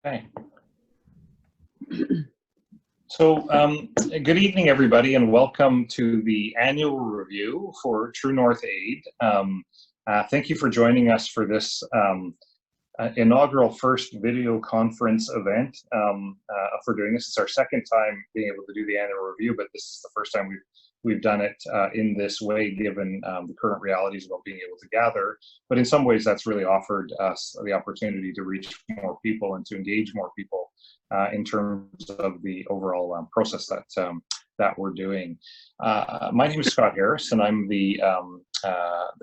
Okay. Good evening, everybody, and welcome to the annual review for True North Aid. Thank you for joining us for this inaugural first video conference event. For doing this, it's our second time being able to do the annual review, but this is the first time we've done it in this way, given the current realities about being able to gather. But in some ways, that's really offered us the opportunity to reach more people and to engage more people in terms of the overall process that we're doing. My name is Scott Harris, and I'm the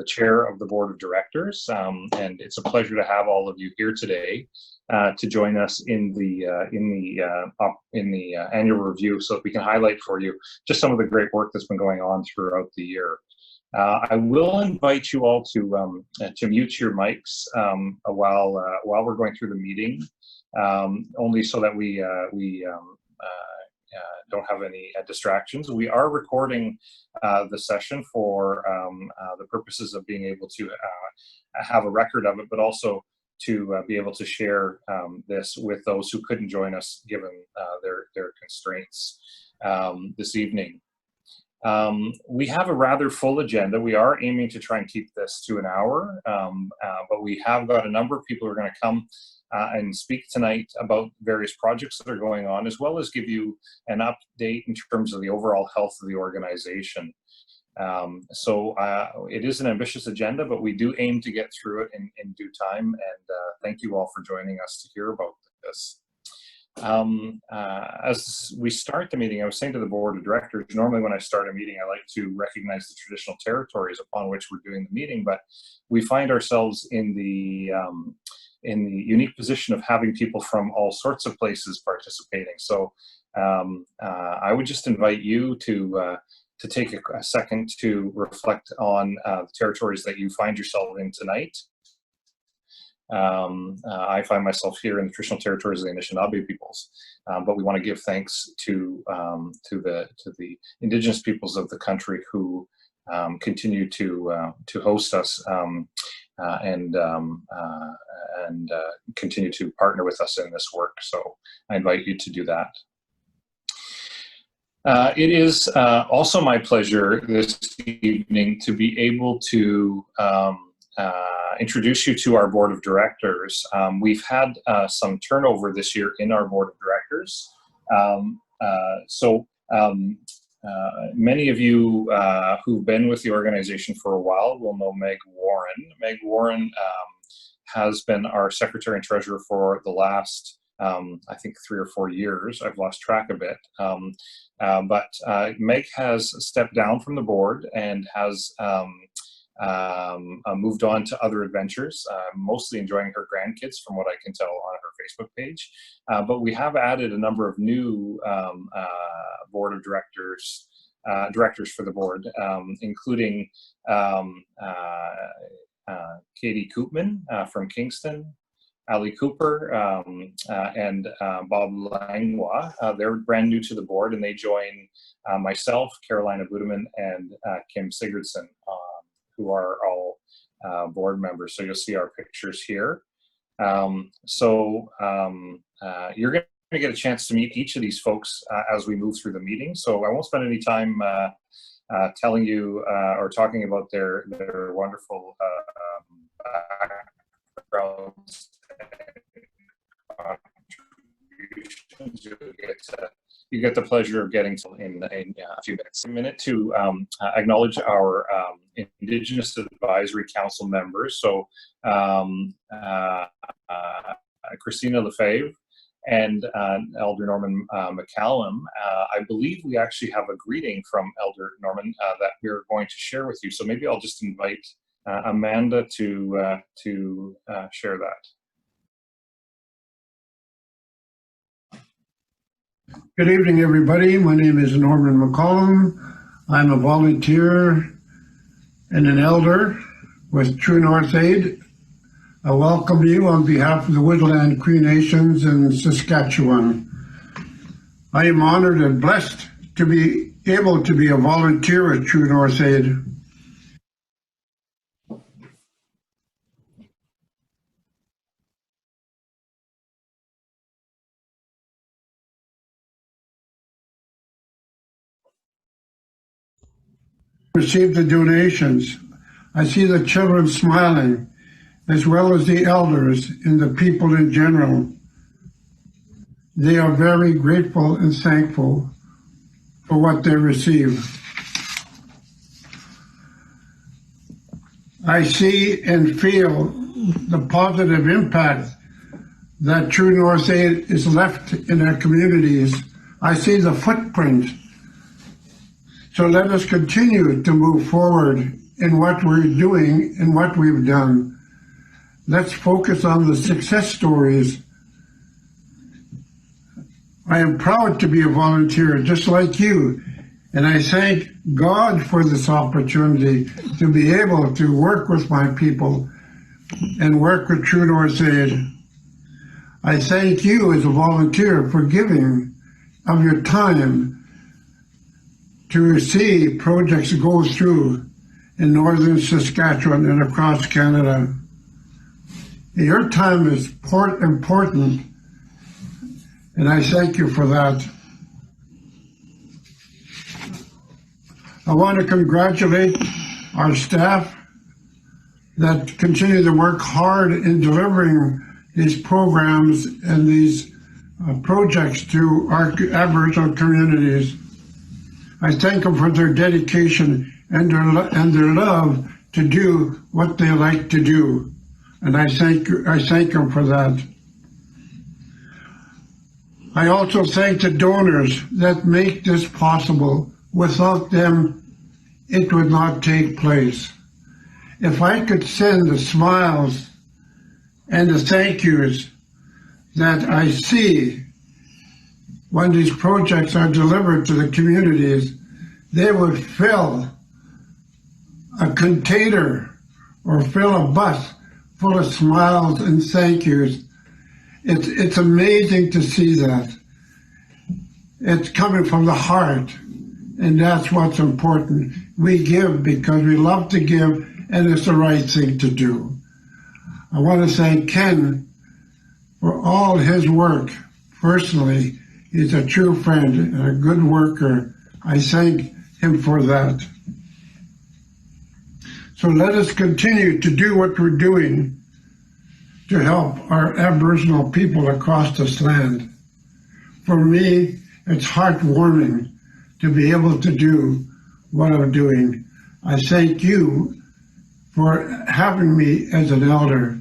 chair of the board of directors, and it's a pleasure to have all of you here today to join us in the annual review, so that we can highlight for you just some of the great work that's been going on throughout the year. I will invite you all to mute your mics while we're going through the meeting, only so that we don't have any distractions. We are recording the session for the purposes of being able to have a record of it, but also to be able to share this with those who couldn't join us given their constraints this evening. We have a rather full agenda. We are aiming to try and keep this to an hour, but we have got a number of people who are going to come and speak tonight about various projects that are going on, as well as give you an update in terms of the overall health of the organization. It is an ambitious agenda, but we do aim to get through it in due time, and thank you all for joining us to hear about this. As we start the meeting, I was saying to the board of directors, normally when I start a meeting, I like to recognize the traditional territories upon which we're doing the meeting, but we find ourselves in the unique position of having people from all sorts of places participating. So I would just invite you to take a second to reflect on the territories that you find yourself in tonight. I find myself here in the traditional territories of the Anishinaabe peoples, but we want to give thanks to the Indigenous peoples of the country who continue to host us and continue to partner with us in this work. So I invite you to do that. It is also my pleasure this evening to be able to introduce you to our board of directors. We've had some turnover this year in our board of directors. Many of you who've been with the organization for a while will know Meg Warren. Meg Warren has been our secretary and treasurer for the last, I think, 3 or 4 years. I've lost track a bit. But Meg has stepped down from the board and has moved on to other adventures, mostly enjoying her grandkids from what I can tell on her Facebook page. But we have added a number of new board of directors for the board, including Katie Koopman from Kingston, Ali Cooper, and Bob Langlois. They're brand new to the board, and they join myself, Carolina Budeman, and Kim Sigurdsson, who are all board members. So you'll see our pictures here. You're going to get a chance to meet each of these folks as we move through the meeting. So I won't spend any time telling you or talking about their wonderful backgrounds and contributions. You get the pleasure of getting to in a few minutes. A minute to acknowledge our Indigenous Advisory Council members. So Christina Lefebvre and Elder Norman McCallum. I believe we actually have a greeting from Elder Norman that we're going to share with you. So maybe I'll just invite Amanda to share that. Good evening, everybody. My name is Norman McCallum. I'm a volunteer and an elder with True North Aid. I welcome you on behalf of the Woodland Cree Nations in Saskatchewan. I am honored and blessed to be able to be a volunteer with True North Aid. receive the donations. I see the children smiling, as well as the elders and the people in general. They are very grateful and thankful for what they receive. I see and feel the positive impact that True North Aid is left in our communities. I see the footprint. So let us continue to move forward in what we're doing and what we've done. Let's focus on the success stories. I am proud to be a volunteer just like you, and I thank God for this opportunity to be able to work with my people and work with True North Aid. I thank you as a volunteer for giving of your time to see projects go through in northern Saskatchewan and across Canada. Your time is important, and I thank you for that. I want to congratulate our staff that continue to work hard in delivering these programs and these projects to our Aboriginal communities. I thank them for their dedication and their love to do what they like to do, and I thank them for that. I also thank the donors that make this possible. Without them, it would not take place. If I could send the smiles and the thank yous that I see when these projects are delivered to the communities, they would fill a container or fill a bus full of smiles and thank yous. It's amazing to see that. It's coming from the heart, and that's what's important. We give because we love to give, and it's the right thing to do. I want to thank Ken for all his work. Personally, he's a true friend and a good worker. I thank him for that. So let us continue to do what we're doing to help our Aboriginal people across this land. For me, it's heartwarming to be able to do what I'm doing. I thank you for having me as an elder,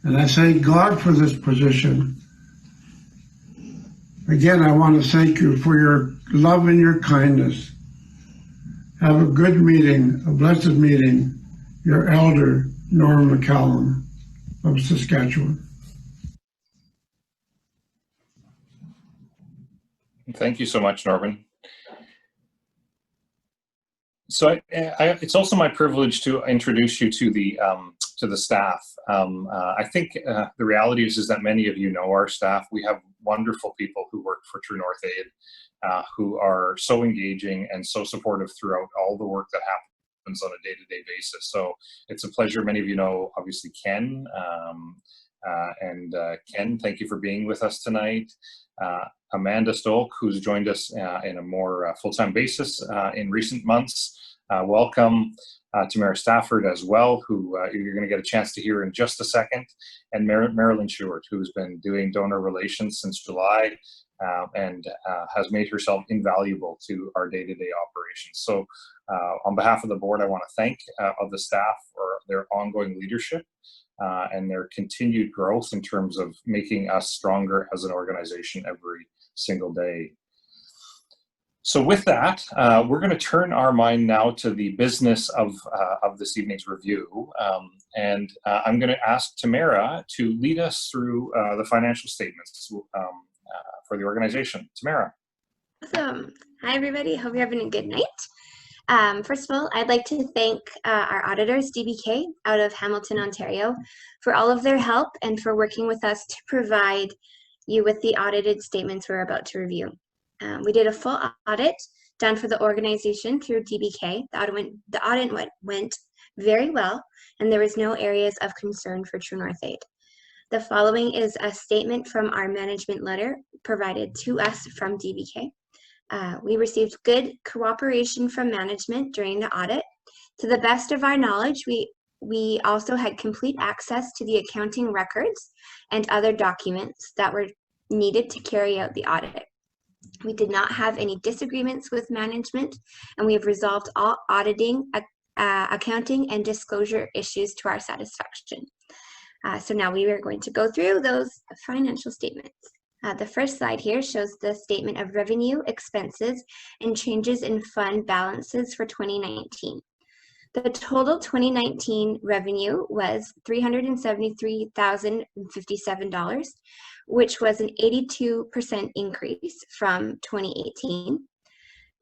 and I thank God for this position. Again, I want to thank you for your love and your kindness. Have a good meeting, a blessed meeting. Your elder, Norm McCallum of Saskatchewan. Thank you so much, Norman. So it's also my privilege to introduce you to the staff. I think the reality is that many of you know our staff. We have wonderful people who work for True North Aid, who are so engaging and so supportive throughout all the work that happens on a day-to-day basis. So it's a pleasure. Many of you know, obviously, Ken. Ken, thank you for being with us tonight. Amanda Stolk, who's joined us in a more full-time basis in recent months. Welcome. Tamara Stafford as well, who you're going to get a chance to hear in just a second. And Marilyn Shewart, who's been doing donor relations since July and has made herself invaluable to our day-to-day operations. So on behalf of the board, I want to thank the staff for their ongoing leadership and their continued growth in terms of making us stronger as an organization every single day. So with that, we're going to turn our mind now to the business of this evening's review. I'm going to ask Tamara to lead us through the financial statements for the organization. Tamara. Awesome. Hi, everybody. Hope you're having a good night. First of all, I'd like to thank our auditors, DBK, out of Hamilton, Ontario, for all of their help and for working with us to provide you with the audited statements we're about to review. We did a full audit done for the organization through DBK. The audit went very well, and there was no areas of concern for True North Aid. The following is a statement from our management letter provided to us from DBK. We received good cooperation from management during the audit. To the best of our knowledge, we also had complete access to the accounting records and other documents that were needed to carry out the audit. We did not have any disagreements with management, and we have resolved all auditing, accounting, and disclosure issues to our satisfaction. So now we are going to go through those financial statements. The first slide here shows the statement of revenue, expenses, and changes in fund balances for 2019. The total 2019 revenue was $373,057, which was an 82% increase from 2018.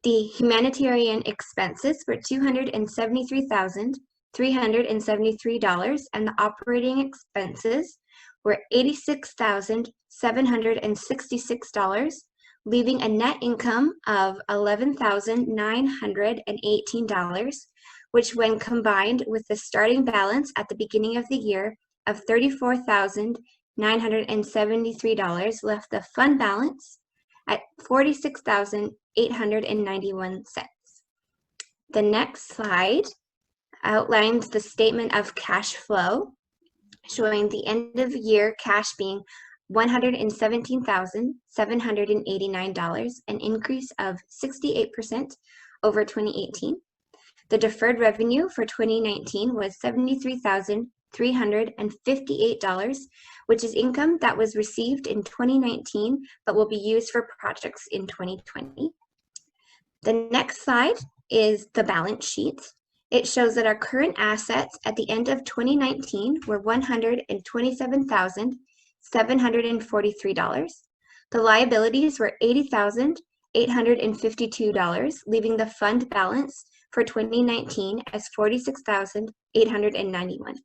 The humanitarian expenses were $273,373, and the operating expenses were $86,766, leaving a net income of $11,918, which when combined with the starting balance at the beginning of the year of $34,973 left the fund balance at $46,891. The next slide outlines the statement of cash flow, showing the end of year cash being $117,789, an increase of 68% over 2018. The deferred revenue for 2019 was $73,358, which is income that was received in 2019 but will be used for projects in 2020. The next slide is the balance sheet. It shows that our current assets at the end of 2019 were $127,743. The liabilities were $80,852, leaving the fund balance for 2019 as $46,891.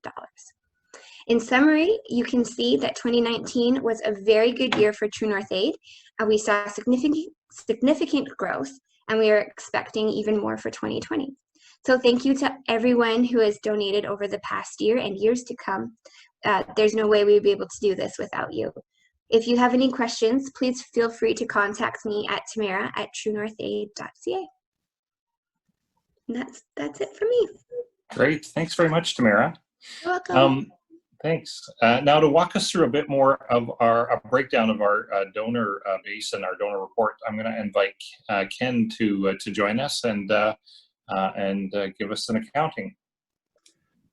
In summary, you can see that 2019 was a very good year for True North Aid, and we saw significant growth, and we are expecting even more for 2020. So thank you to everyone who has donated over the past year and years to come. There's no way we would be able to do this without you. If you have any questions, please feel free to contact me at tamara@truenorthaid.ca. That's it for me. Great. Thanks very much, Tamara. You're welcome. Thanks. Now to walk us through a bit more of a breakdown of our donor base and our donor report, I'm going to invite Ken to join us and give us an accounting.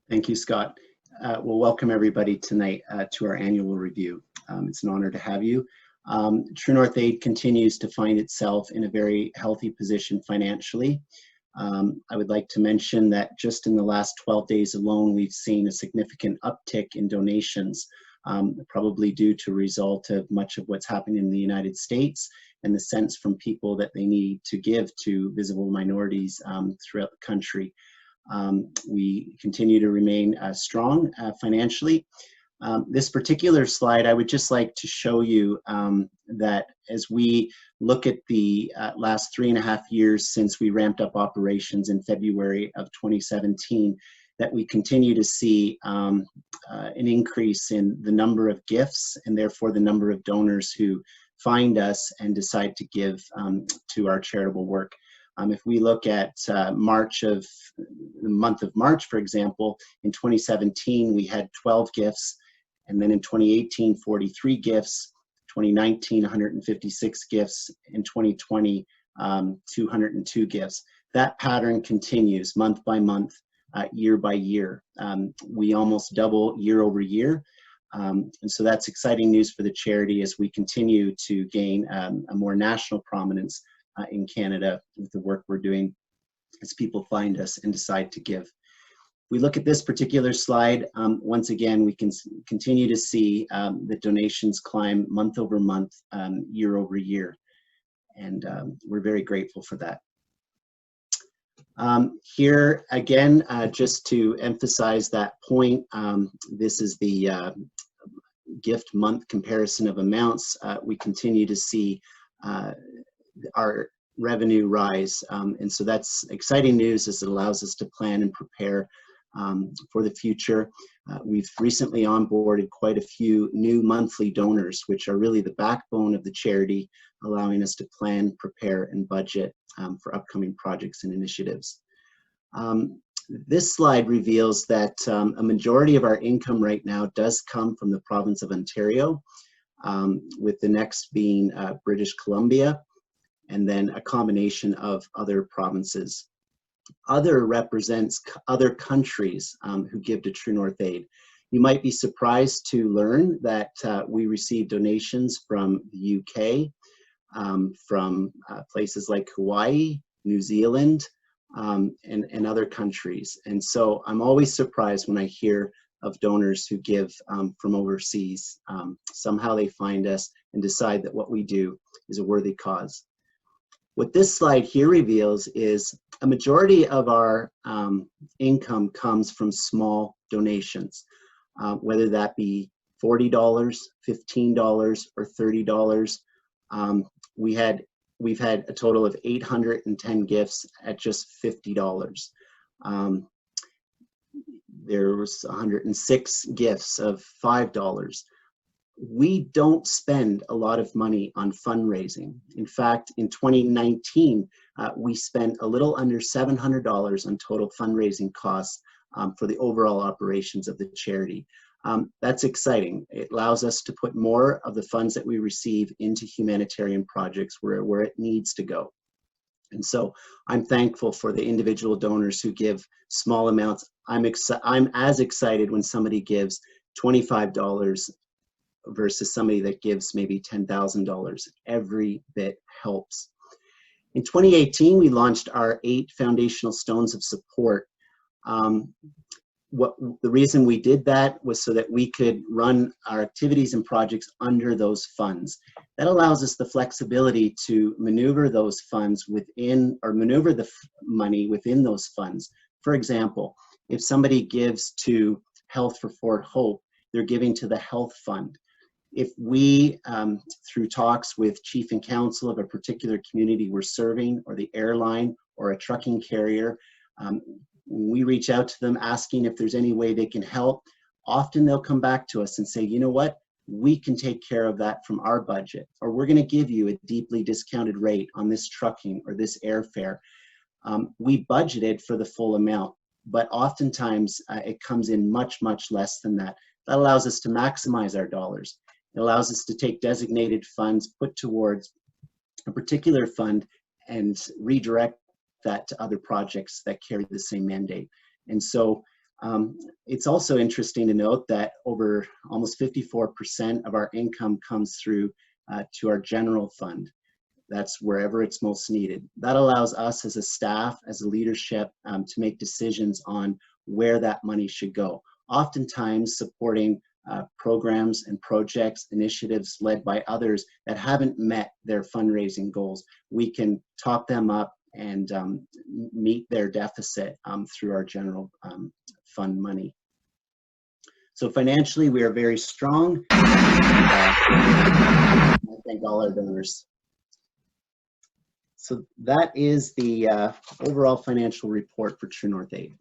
Thank you, Scott. Well, welcome everybody tonight to our annual review. It's an honor to have you. True North Aid continues to find itself in a very healthy position financially. I would like to mention that just in the last 12 days alone, we've seen a significant uptick in donations, probably due to a result of much of what's happening in the United States and the sense from people that they need to give to visible minorities throughout the country. We continue to remain strong financially. This particular slide, I would just like to show you that as we look at the last 3.5 years since we ramped up operations in February of 2017, that we continue to see an increase in the number of gifts and therefore the number of donors who find us and decide to give to our charitable work. If we look at the month of March, for example, in 2017, we had 12 gifts, and then in 2018, 43 gifts, 2019, 156 gifts, in 2020, 202 gifts. That pattern continues month by month, year by year. We almost double year over year. And so that's exciting news for the charity as we continue to gain a more national prominence in Canada with the work we're doing as people find us and decide to give. We look at this particular slide, once again, we can continue to see the donations climb month over month, year over year. And we're very grateful for that. Here again, just to emphasize that point, this is the gift month comparison of amounts. We continue to see our revenue rise, and so that's exciting news as it allows us to plan and prepare for the future. We've recently onboarded quite a few new monthly donors, which are really the backbone of the charity, allowing us to plan, prepare, and budget for upcoming projects and initiatives. This slide reveals that a majority of our income right now does come from the province of Ontario, with the next being British Columbia, and then a combination of other provinces. Other represents other countries who give to True North Aid. You might be surprised to learn that we receive donations from the UK, from places like Hawaii, New Zealand, and other countries. And so I'm always surprised when I hear of donors who give from overseas. Somehow they find us and decide that what we do is a worthy cause. What this slide here reveals is a majority of our income comes from small donations, whether that be $40, $15, or $30. We've had a total of 810 gifts at just $50. There was 106 gifts of $5. We don't spend a lot of money on fundraising. In fact, in 2019, we spent a little under $700 on total fundraising costs for the overall operations of the charity. That's exciting. It allows us to put more of the funds that we receive into humanitarian projects where it needs to go. And so I'm thankful for the individual donors who give small amounts. I'm as excited when somebody gives $25 versus somebody that gives maybe $10,000. Every bit helps. In 2018, we launched our 8 foundational stones of support. The reason we did that was so that we could run our activities and projects under those funds. That allows us the flexibility to maneuver those funds within, or maneuver the money within those funds. For example, if somebody gives to Health for Fort Hope, they're giving to the health fund. If we, through talks with chief and council of a particular community we're serving, or the airline, or a trucking carrier, we reach out to them asking if there's any way they can help. Often they'll come back to us and say, you know what, we can take care of that from our budget, or we're going to give you a deeply discounted rate on this trucking or this airfare. We budgeted for the full amount, but oftentimes it comes in much, much less than that. That allows us to maximize our dollars. It allows us to take designated funds, put towards a particular fund, and redirect that to other projects that carry the same mandate. And so it's also interesting to note that over almost 54% of our income comes through to our general fund. That's wherever it's most needed. That allows us as a staff, as a leadership, to make decisions on where that money should go. Oftentimes supporting programs and projects, initiatives led by others that haven't met their fundraising goals. We can top them up and meet their deficit through our general fund money. So financially, we are very strong. I thank all our donors. So that is the overall financial report for True North Aid.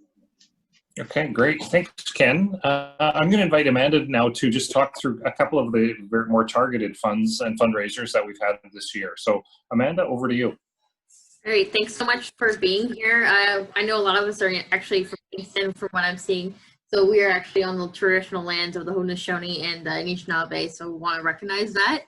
Okay, great. Thanks, Ken. I'm going to invite Amanda now to just talk through a couple of the more targeted funds and fundraisers that we've had this year. So Amanda, over to you. All right, thanks so much for being here. I know a lot of us are actually from Kingston from what I'm seeing. So we are actually on the traditional lands of the Haudenosaunee and Anishinaabe, so we want to recognize that.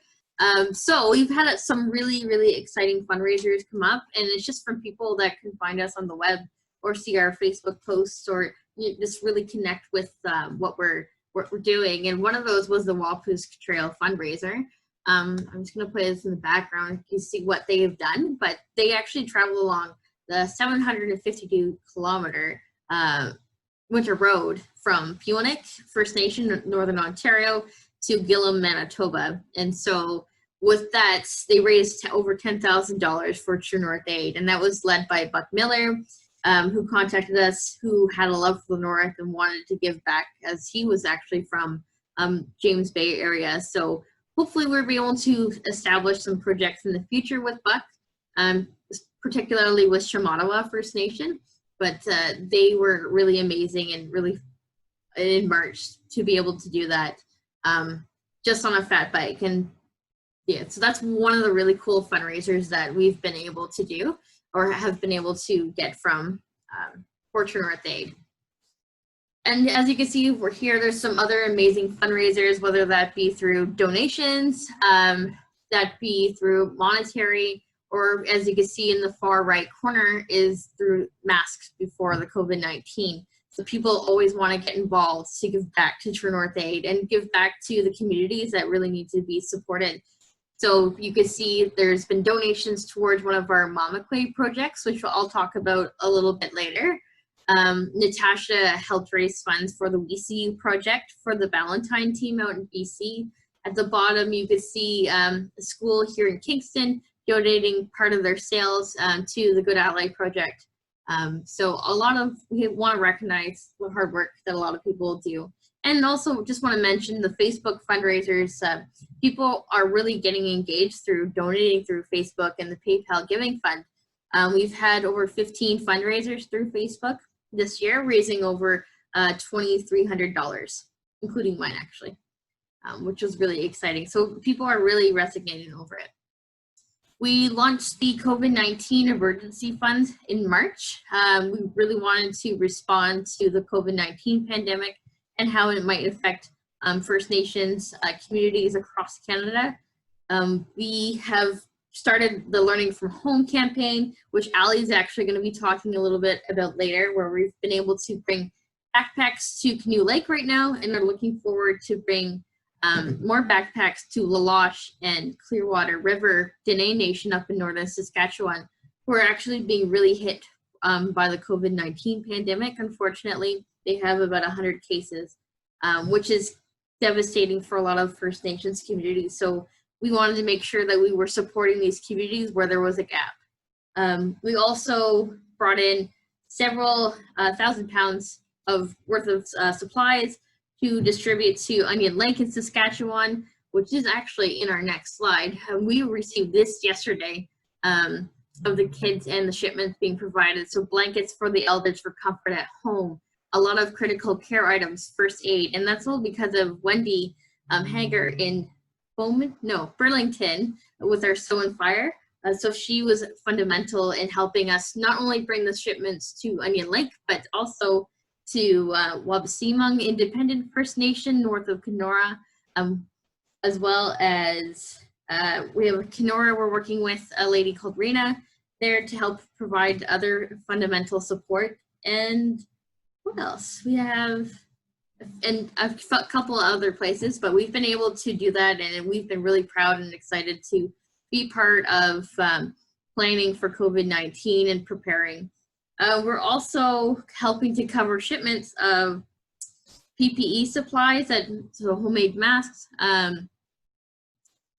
So we've had some really, really exciting fundraisers come up, and it's just from people that can find us on the web or see our Facebook posts, or just really connect with what we're doing. And one of those was the Wapoos Trail fundraiser. I'm just going to put this in the background. You can see what they have done, but they actually travel along the 752-kilometer winter road from Pewanik First Nation, Northern Ontario, to Gillam, Manitoba. And so with that, they raised over $10,000 for True North Aid, and that was led by Buck Miller, who contacted us, who had a love for the North and wanted to give back, as he was actually from James Bay area. So hopefully we'll be able to establish some projects in the future with Buck, particularly with Shamattawa First Nation. But they were really amazing and really in March to be able to do that just on a fat bike. And yeah, so that's one of the really cool fundraisers that we've been able to do or have been able to get from for True North Aid. And as you can see, we're here. There's some other amazing fundraisers, whether that be through donations, that be through monetary, or as you can see in the far right corner is through masks before the COVID-19. So people always want to get involved to give back to True North Aid and give back to the communities that really need to be supported. So you can see there's been donations towards one of our Mama Clay projects, which I'll talk about a little bit later. Natasha helped raise funds for the We See You project for the Valentine team out in BC. At the bottom, you can see a school here in Kingston donating part of their sales to the Good Ally project. So we want to recognize the hard work that a lot of people do. And also just want to mention the Facebook fundraisers. People are really getting engaged through donating through Facebook and the PayPal Giving Fund. We've had over 15 fundraisers through Facebook this year, raising over $2,300, including mine actually, which was really exciting. So people are really resonating over it. We launched the COVID-19 Emergency Fund in March. We really wanted to respond to the COVID-19 pandemic and how it might affect First Nations communities across Canada. We have started the Learning from Home campaign, which Ali is actually going to be talking a little bit about later, where we've been able to bring backpacks to Canoe Lake right now, and are looking forward to bring more backpacks to La Loche and Clearwater River, Dene Nation up in northern Saskatchewan, who are actually being really hit by the COVID-19 pandemic. Unfortunately, they have about 100 cases, which is devastating for a lot of First Nations communities. So we wanted to make sure that we were supporting these communities where there was a gap. We also brought in several thousand pounds worth of supplies to distribute to Onion Lake in Saskatchewan, which is actually in our next slide. We received this yesterday of the kids and the shipments being provided. So blankets for the elders for comfort at home, a lot of critical care items, first aid, and that's all because of Wendy Hager in Burlington with our Sew and Fire. So she was fundamental in helping us not only bring the shipments to Onion Lake, but also to Wabaseemoong Independent First Nation north of Kenora, as well as we have Kenora. We're working with a lady called Rena there to help provide other fundamental support. And what else? We have and a couple of other places, but we've been able to do that, and we've been really proud and excited to be part of planning for COVID-19 and preparing. We're also helping to cover shipments of PPE supplies, so homemade masks,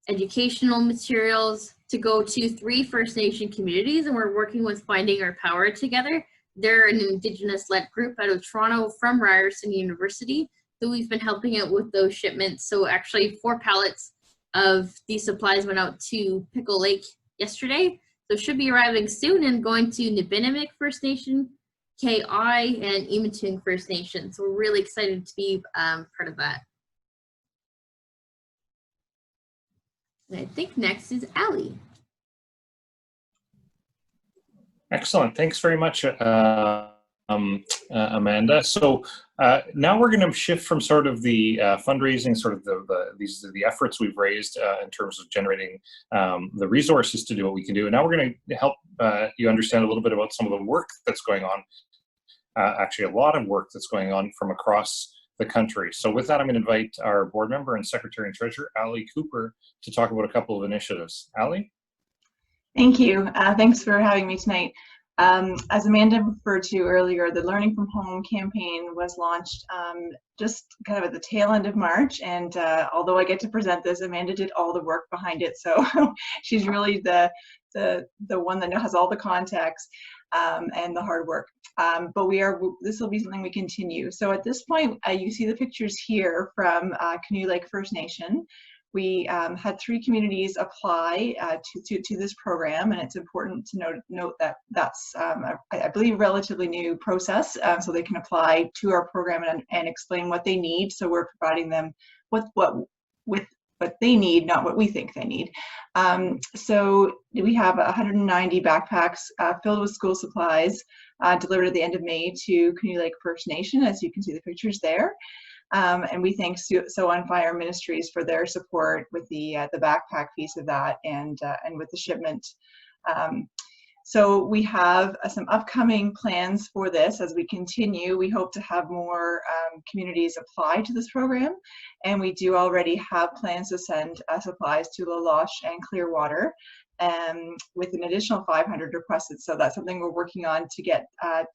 educational materials to go to 3 First Nation communities, and we're working with Finding Our Power together. They're an Indigenous-led group out of Toronto from Ryerson University. So we've been helping out with those shipments. So actually 4 pallets of these supplies went out to Pickle Lake yesterday. So should be arriving soon and going to Nibinimik First Nation, KI, and Imatung First Nation. So we're really excited to be part of that. And I think next is Ali. Excellent. Thanks very much, Amanda. So now we're going to shift from sort of the fundraising, sort of the efforts we've raised in terms of generating the resources to do what we can do. And now we're going to help you understand a little bit about some of the work that's going on, actually a lot of work that's going on from across the country. So with that, I'm going to invite our board member and Secretary and Treasurer, Ali Cooper, to talk about a couple of initiatives. Ali? Thank you. Thanks for having me tonight. As Amanda referred to earlier, the Learning from Home campaign was launched just kind of at the tail end of March. And although I get to present this, Amanda did all the work behind it. So she's really the one that has all the context and the hard work. But this will be something we continue. So at this point, you see the pictures here from Canoe Lake First Nation, we had 3 communities apply to this program, and it's important to note that that's, I believe, relatively new process, so they can apply to our program and explain what they need. So we're providing them with what they need, not what we think they need. So we have 190 backpacks filled with school supplies delivered at the end of May to Canoe Lake First Nation, as you can see the pictures there. And we thank So On Fire Ministries for their support with the backpack piece of that, and with the shipment. So we have some upcoming plans for this as we continue. We hope to have more communities apply to this program, and we do already have plans to send supplies to La Loche and Clearwater, with an additional 500 requested. So that's something we're working on to get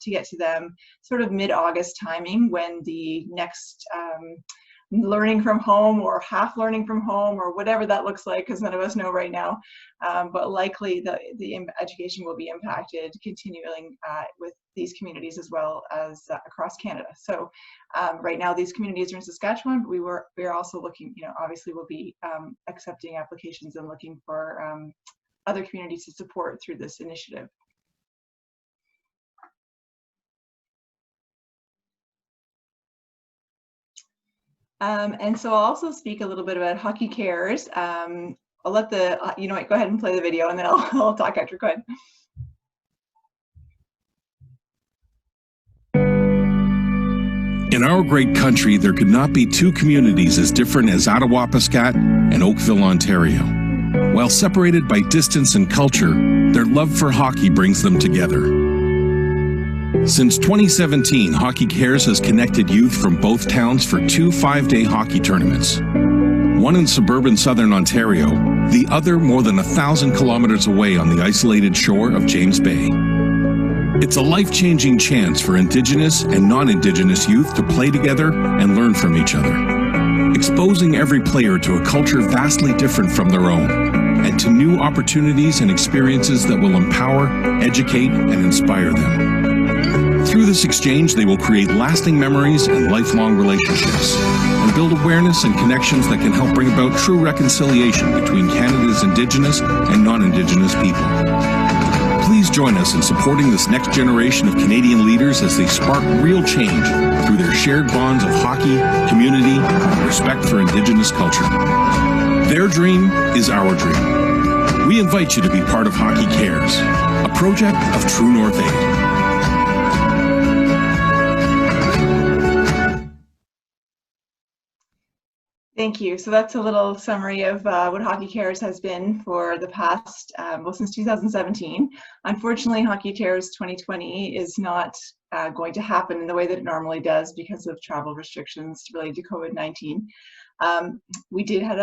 to them sort of mid-August timing, when the next learning from home or half learning from home or whatever that looks like, because none of us know right now, but likely the education will be impacted continuing with these communities as well as across Canada. So right now these communities are in Saskatchewan, but we're also looking, obviously we'll be accepting applications and looking for other communities to support through this initiative. And so I'll also speak a little bit about Hockey Cares. I'll let go ahead and play the video, and then I'll talk after. Go ahead. In our great country, there could not be 2 communities as different as Attawapiskat and Oakville, Ontario. While separated by distance and culture, their love for hockey brings them together. Since 2017, Hockey Cares has connected youth from both towns for 2 5-day hockey tournaments. One in suburban southern Ontario, the other more than 1,000 kilometers away on the isolated shore of James Bay. It's a life-changing chance for Indigenous and non-Indigenous youth to play together and learn from each other, exposing every player to a culture vastly different from their own, and to new opportunities and experiences that will empower, educate, and inspire them. Through this exchange, they will create lasting memories and lifelong relationships, and build awareness and connections that can help bring about true reconciliation between Canada's Indigenous and non-Indigenous people. Please join us in supporting this next generation of Canadian leaders as they spark real change through their shared bonds of hockey, community, and respect for Indigenous culture. Their dream is our dream. We invite you to be part of Hockey Cares, a project of True North Aid. Thank you. So that's a little summary of what Hockey Cares has been for the past, since 2017. Unfortunately, Hockey Cares 2020 is not going to happen in the way that it normally does because of travel restrictions related to COVID-19. We do have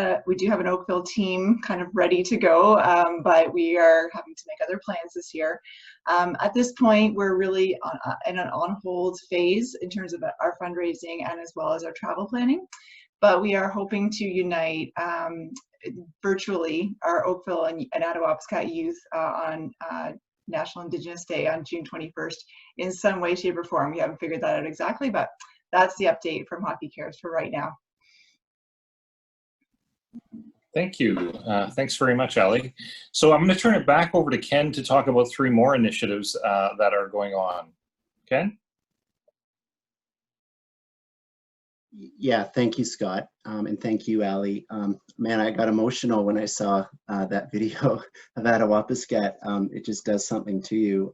an Oakville team kind of ready to go, but we are having to make other plans this year. At this point, we're really in an on-hold phase in terms of our fundraising and as well as our travel planning. But we are hoping to unite virtually our Oakville and Attawapiskat youth on National Indigenous Day on June 21st in some way, shape, or form. We haven't figured that out exactly, but that's the update from Hockey Cares for right now. Thank you. Thanks very much, Ali. So I'm going to turn it back over to Ken to talk about 3 more initiatives that are going on. Ken? Yeah, thank you, Scott, and thank you, Ali. Man, I got emotional when I saw that video of Attawapiskat. It just does something to you,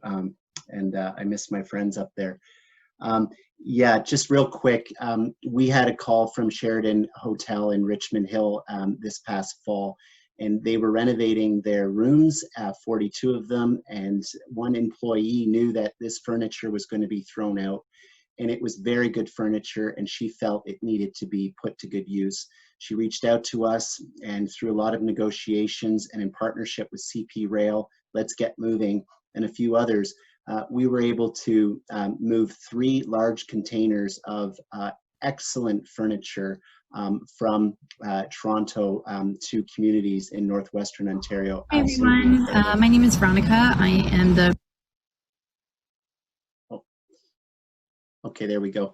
and I miss my friends up there. Yeah, just real quick, we had a call from Sheridan Hotel in Richmond Hill this past fall, and they were renovating their rooms, 42 of them, and one employee knew that this furniture was going to be thrown out. And it was very good furniture, and she felt it needed to be put to good use. She reached out to us, and through a lot of negotiations and in partnership with CP Rail, Let's Get Moving, and a few others, we were able to move 3 large containers of excellent furniture from Toronto to communities in northwestern Ontario. Hi everyone, my name is Veronica. I am the Okay, there we go.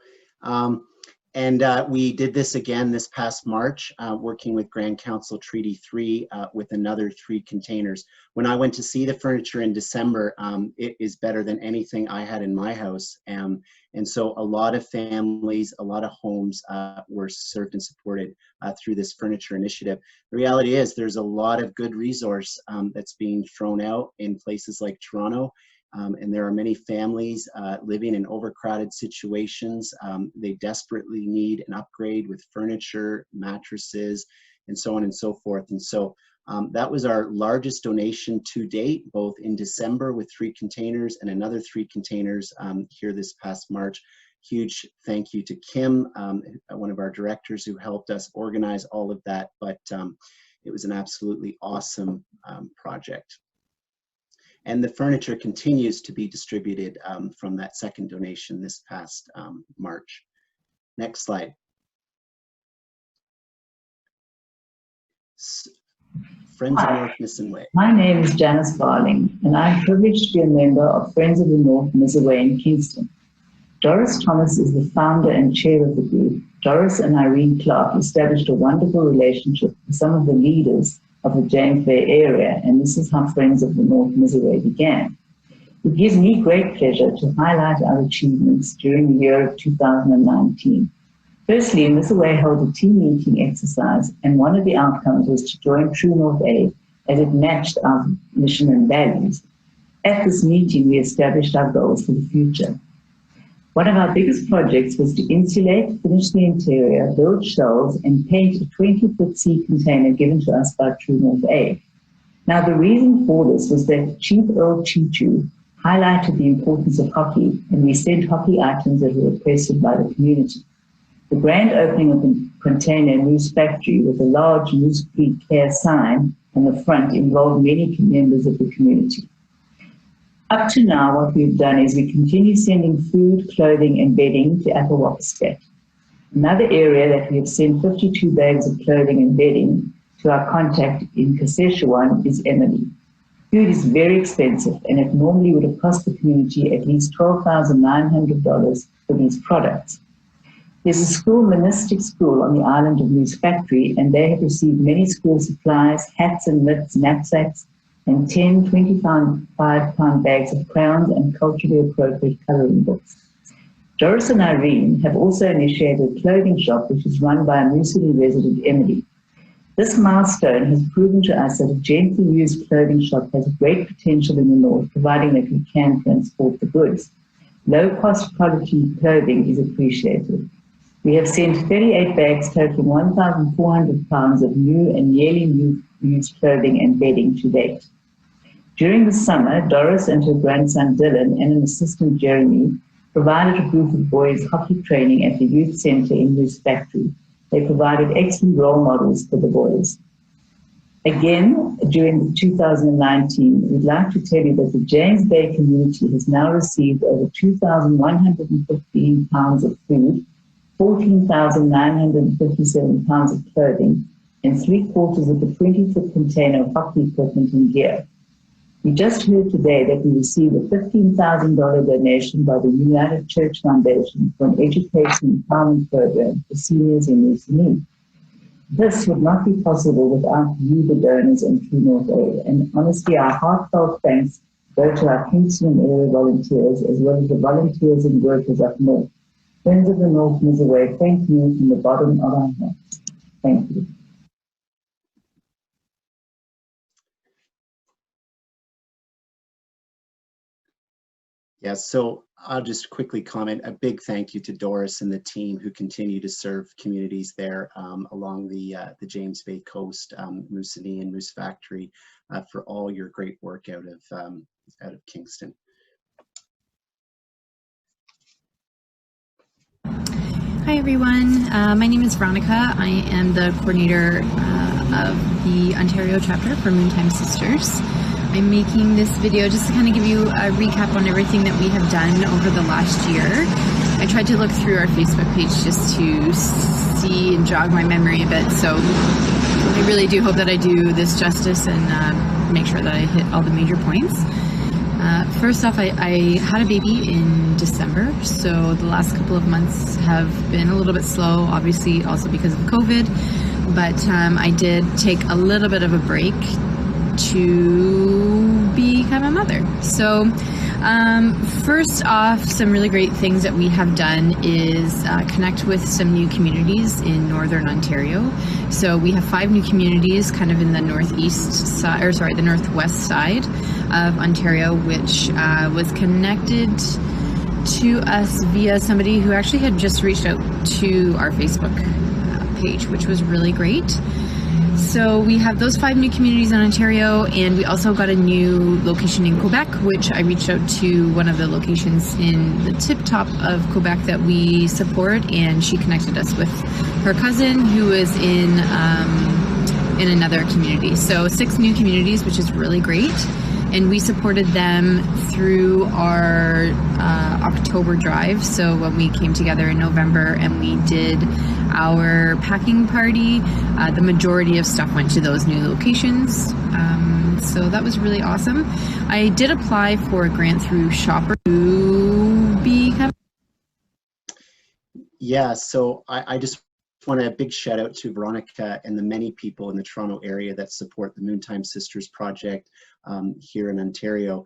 And we did this again this past March, working with Grand Council Treaty 3 with another 3 containers. When I went to see the furniture in December, it is better than anything I had in my house. And so a lot of families, a lot of homes were served and supported through this furniture initiative. The reality is there's a lot of good resource that's being thrown out in places like Toronto. And there are many families living in overcrowded situations. They desperately need an upgrade with furniture, mattresses, and so on and so forth. And so that was our largest donation to date, both in December with 3 containers and another 3 containers here this past March. Huge thank you to Kim, one of our directors who helped us organize all of that, but it was an absolutely awesome project. And the furniture continues to be distributed from that second donation this past March. Next slide. Friends of North Nisswa Way. My name is Janice Barling, and I'm privileged to be a member of Friends of the North Nisswa Way in Kingston. Doris Thomas is the founder and chair of the group. Doris and Irene Clark established a wonderful relationship with some of the leaders of the James Bay area, and this is how Friends of the North Nisswa Way began. It gives me great pleasure to highlight our achievements during the year of 2019. Firstly, Nisswa Way held a team meeting exercise, and one of the outcomes was to join True North Aid as it matched our mission and values. At this meeting, we established our goals for the future. One of our biggest projects was to insulate, finish the interior, build shelves, and paint a 20-foot sea container given to us by True North Aid. Now, the reason for this was that Chief Earl Chichu highlighted the importance of hockey, and we sent hockey items that were requested by the community. The grand opening of the container in Moose Factory with a large Moose Creek Care sign on the front involved many members of the community. Up to now, what we've done is we continue sending food, clothing, and bedding to Attawapiskat. Another area that we have sent 52 bags of clothing and bedding to our contact in Kashechewan is Emily. Food is very expensive, and it normally would have cost the community at least $12,900 for these products. There's a school, monastic school, on the island of Moose Factory, and they have received many school supplies, hats and mitts, knapsacks, and 10 25-pound bags of crayons and culturally appropriate coloring books. Doris and Irene have also initiated a clothing shop which is run by a Moosulee resident, Emily. This milestone has proven to us that a gently used clothing shop has great potential in the north, providing that we can transport the goods. Low-cost quality clothing is appreciated. We have sent 38 bags totaling 1,400 pounds of new and nearly new used clothing and bedding to date. During the summer, Doris and her grandson Dylan and an assistant Jeremy provided a group of boys hockey training at the youth centre in Moose Factory. They provided excellent role models for the boys. Again, during 2019, we'd like to tell you that the James Bay community has now received over 2,115 pounds of food, 14,957 pounds of clothing, and 3/4 of the 20-foot container of hockey equipment and gear. We just heard today that we received a $15,000 donation by the United Church Foundation for an education empowerment program for seniors in Moose need. This would not be possible without you, the donors, and True North Aid. And honestly, our heartfelt thanks go to our Kingston area volunteers as well as the volunteers and workers up north. Friends of the North Nisswa Way, thank you from the bottom of our hearts. Thank you. Yes, so I'll just quickly comment a big thank you to Doris and the team who continue to serve communities there along the James Bay coast, Moosulee and Moose Factory, for all your great work out of Kingston. Hi everyone, my name is Veronica. I am the coordinator of the Ontario chapter for Moontime Sisters. I'm making this video just to kind of give you a recap on everything that we have done over the last year. I tried to look through our Facebook page just to see and jog my memory a bit, so I really do hope that I do this justice and make sure that I hit all the major points. First off, I had a baby in December, so the last couple of months have been a little bit slow, obviously also because of COVID, but I did take a little bit of a break to become a mother. So first off, some really great things that we have done is connect with some new communities in Northern Ontario. So we have 5 new communities kind of in the northwest side of Ontario, which was connected to us via somebody who actually had just reached out to our Facebook page, which was really great. So we have those 5 new communities in Ontario, and we also got a new location in Quebec, which I reached out to one of the locations in the tip top of Quebec that we support, and she connected us with her cousin who is in another community. So 6 new communities, which is really great. And we supported them through our October drive. So when we came together in November and we did our packing party, the majority of stuff went to those new locations. So that was really awesome. I did apply for a grant through Shopper to become. Yeah, so I just want a big shout out to Veronica and the many people in the Toronto area that support the Moontime Sisters project here in Ontario.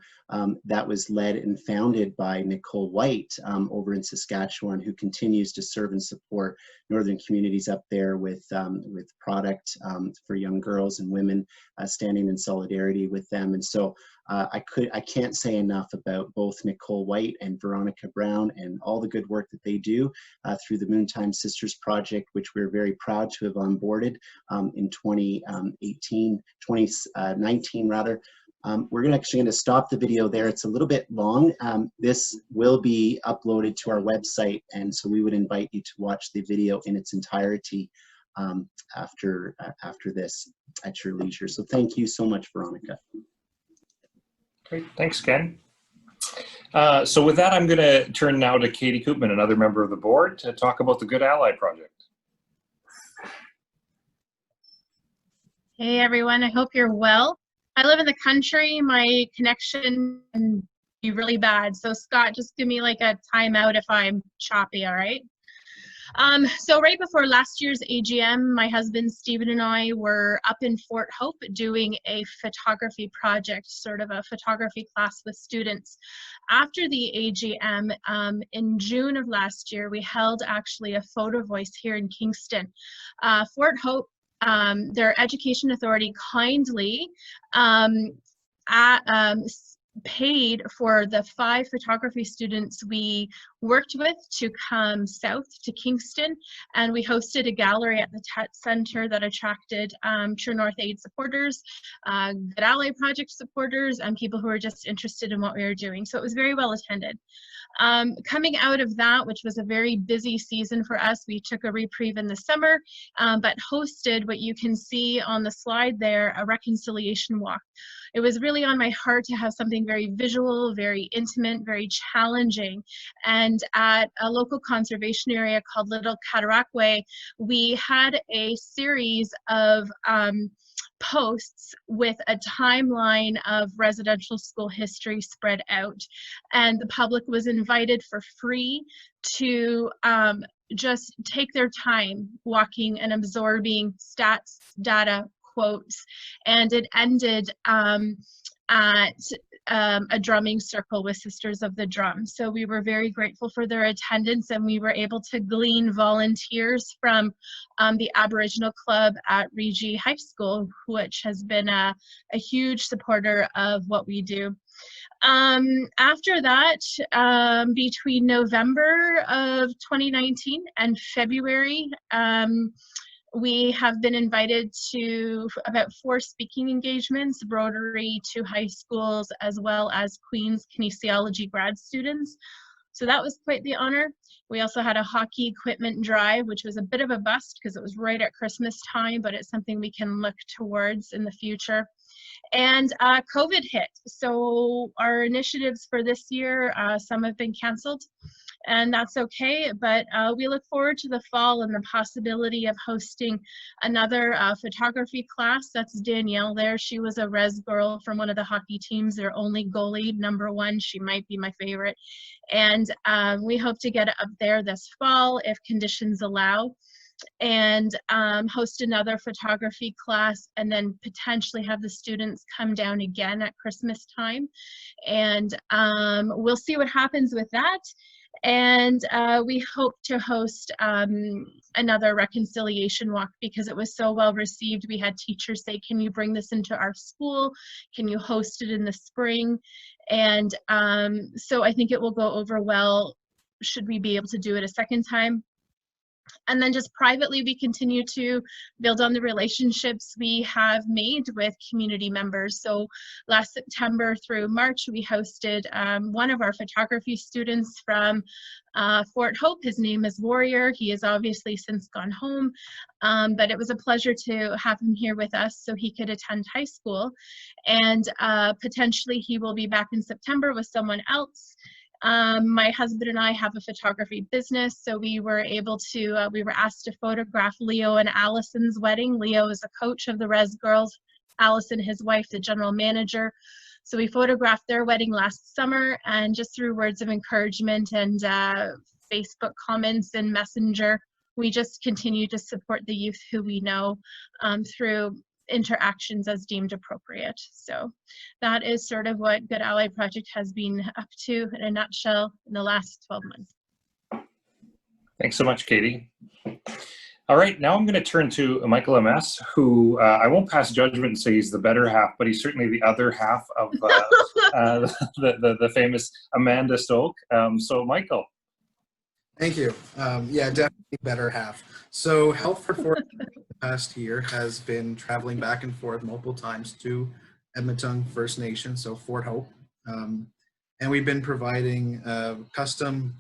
That was led and founded by Nicole White over in Saskatchewan, who continues to serve and support northern communities up there with product for young girls and women, standing in solidarity with them. And so I can't say enough about both Nicole White and Veronica Brown and all the good work that they do through the Moontime Sisters project, which we're very proud to have onboarded in 2019 rather. We're actually going to stop the video there. It's a little bit long. This will be uploaded to our website, and so we would invite you to watch the video in its entirety after this at your leisure. So thank you so much, Veronica. Great, thanks, Ken. So with that, I'm going to turn now to Katie Koopman, another member of the board, to talk about the Good Ally Project. Hey everyone, I hope you're well. I live in the country. My connection can be really bad. So Scott, just give me like a timeout if I'm choppy, all right? So right before last year's AGM, my husband Stephen and I were up in Fort Hope doing a photography project, sort of a photography class with students. After the AGM, in June of last year, we held actually a photo voice here in Kingston. Fort Hope, their education authority kindly paid for the 5 photography students we worked with to come south to Kingston, and we hosted a gallery at the Tet Center that attracted True North Aid supporters, Good Ally Project supporters, and people who were just interested in what we were doing. So it was very well attended. Coming out of that, which was a very busy season for us, we took a reprieve in the summer, but hosted what you can see on the slide there, a reconciliation walk. It was really on my heart to have something very visual, very intimate, very challenging. And at a local conservation area called Little Cataraqui, we had a series of posts with a timeline of residential school history spread out. And the public was invited for free to just take their time walking and absorbing stats, data, quotes, and it ended at a drumming circle with Sisters of the Drum. So we were very grateful for their attendance, and we were able to glean volunteers from the Aboriginal Club at Regi High School, which has been a huge supporter of what we do. After that, between November of 2019 and February, we have been invited to about 4 speaking engagements, Rotary, 2 high schools, as well as Queen's Kinesiology grad students. So that was quite the honor. We also had a hockey equipment drive, which was a bit of a bust because it was right at Christmas time, but it's something we can look towards in the future. And COVID hit. So our initiatives for this year, some have been canceled. and that's okay. But we look forward to the fall and the possibility of hosting another photography class. That's Danielle there. She was a res girl from one of the hockey teams, their only goalie, #1. She might be my favorite. And we hope to get it up there this fall if conditions allow, and host another photography class, and then potentially have the students come down again at Christmas time. And we'll see what happens with that. And we hope to host another reconciliation walk, because it was so well received. We had teachers say, can you bring this into our school? Can you host it in the spring? And so I think it will go over well should we be able to do it a second time. And then just privately, we continue to build on the relationships we have made with community members. So last September through March, we hosted one of our photography students from Fort Hope. His name is Warrior. He has obviously since gone home, but it was a pleasure to have him here with us so he could attend high school. And potentially he will be back in September with someone else. My husband and I have a photography business, so we were able to, we were asked to photograph Leo and Allison's wedding. Leo is a coach of the Res Girls, Allison, his wife, the general manager. So we photographed their wedding last summer, and just through words of encouragement and Facebook comments and Messenger, we just continue to support the youth who we know through interactions as deemed appropriate. So that is sort of what Good Ally Project has been up to in a nutshell in the last 12 months. Thanks so much, Katie. All right, now I'm going to turn to Michael MS, who I won't pass judgment and say he's the better half, but he's certainly the other half of the famous Amanda Stoke. So Michael. Thank you. Yeah, definitely better half. So Health for Fort the past year has been traveling back and forth multiple times to Edmonton First Nation, so Fort Hope. And we've been providing custom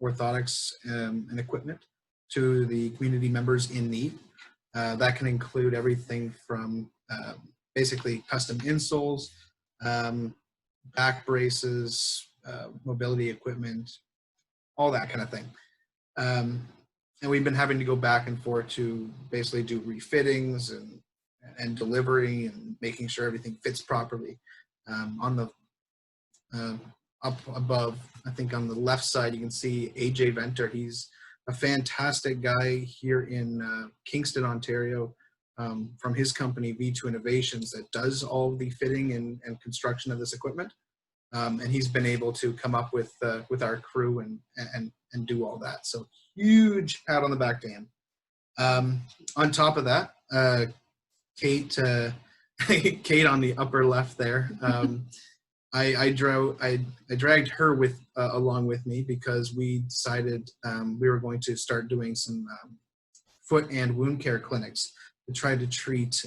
orthotics and equipment to the community members in need. That can include everything from basically custom insoles, back braces, mobility equipment, all that kind of thing. And we've been having to go back and forth to basically do refittings and delivery and making sure everything fits properly. On the up above, I think on the left side, you can see AJ Venter. He's a fantastic guy here in Kingston, Ontario, from his company V2 Innovations that does all the fitting and construction of this equipment. And he's been able to come up with our crew and do all that. So huge pat on the back to him. On top of that, Kate on the upper left there. I dragged her along with me because we decided we were going to start doing some foot and wound care clinics to try to treat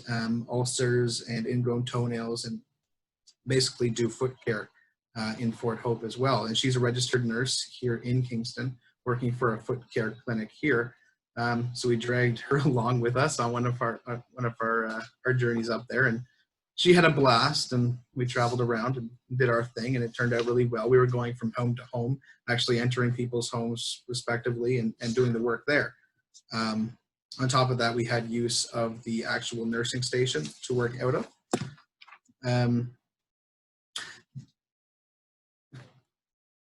ulcers and ingrown toenails and basically do foot care in Fort Hope as well. And she's a registered nurse here in Kingston, working for a foot care clinic here. So we dragged her along with us on one of our journeys up there, and she had a blast, and we traveled around and did our thing, and it turned out really well. We were going from home to home, actually entering people's homes respectively and doing the work there. On top of that, we had use of the actual nursing station to work out of.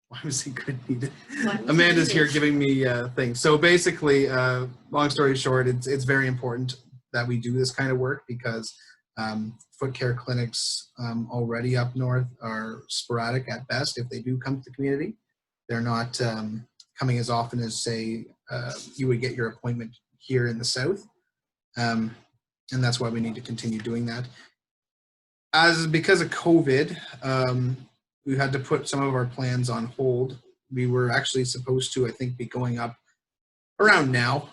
Why was he good? Amanda's here giving me things. So basically, long story short, it's very important that we do this kind of work because foot care clinics already up north are sporadic at best. If they do come to the community, they're not coming as often as, say, you would get your appointment here in the south. And that's why we need to continue doing that. Because of COVID, we had to put some of our plans on hold. We were actually supposed to, I think, be going up around now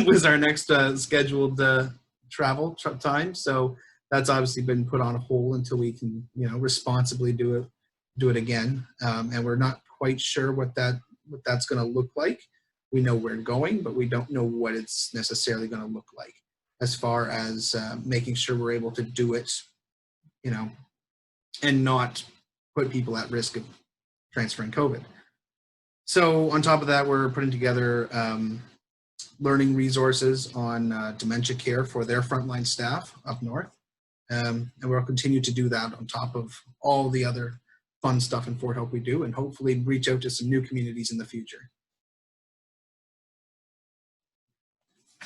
was our next scheduled travel time. So that's obviously been put on hold until we can, responsibly do it again. And we're not quite sure what that's going to look like. We know we're going, but we don't know what it's necessarily going to look like as far as making sure we're able to do it, and not put people at risk of transferring COVID. So on top of that, we're putting together learning resources on dementia care for their frontline staff up north. And we'll continue to do that on top of all the other fun stuff in Fort Hope we do, and hopefully reach out to some new communities in the future.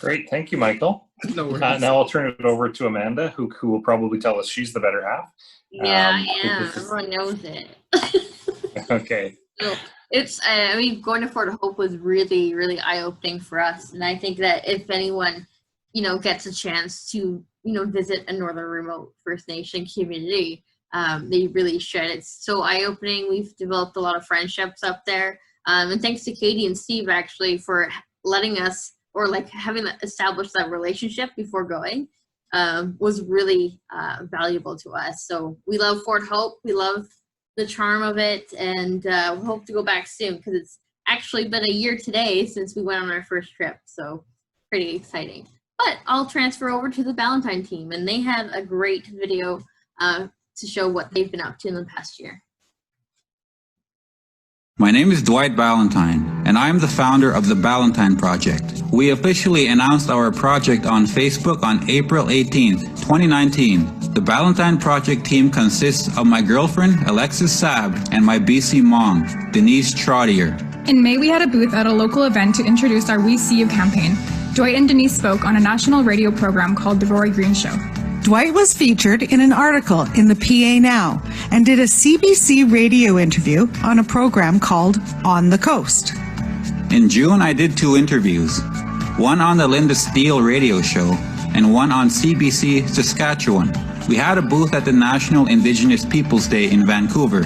Great, thank you, Michael. No worries. Now I'll turn it over to Amanda, who will probably tell us she's the better half. Yeah, I am. Everyone knows it. Okay. So it's, I mean, going to Fort Hope was really, really eye-opening for us. And I think that if anyone, you know, gets a chance to, you know, visit a Northern Remote First Nation community, they really should. It's so eye-opening. We've developed a lot of friendships up there. And thanks to Katie and Steve, actually, for letting us, or like having established that relationship before going, was really valuable to us. So we love Fort Hope. We love the charm of it, and we hope to go back soon, because it's actually been a year today since we went on our first trip. So pretty exciting. But I'll transfer over to the Ballantine team, and they had a great video to show what they've been up to in the past year. My name is Dwight Ballantine, and I am the founder of the Ballantine Project. We officially announced our project on Facebook on April 18th, 2019. The Ballantine Project team consists of my girlfriend, Alexis Saab, and my BC mom, Denise Trottier. In May, we had a booth at a local event to introduce our We See You campaign. Dwight and Denise spoke on a national radio program called The Rory Green Show. Dwight was featured in an article in the PA Now and did a CBC radio interview on a program called On the Coast. In June, I did 2 interviews, one on the Linda Steele radio show and one on CBC Saskatchewan. We had a booth at the National Indigenous Peoples Day in Vancouver.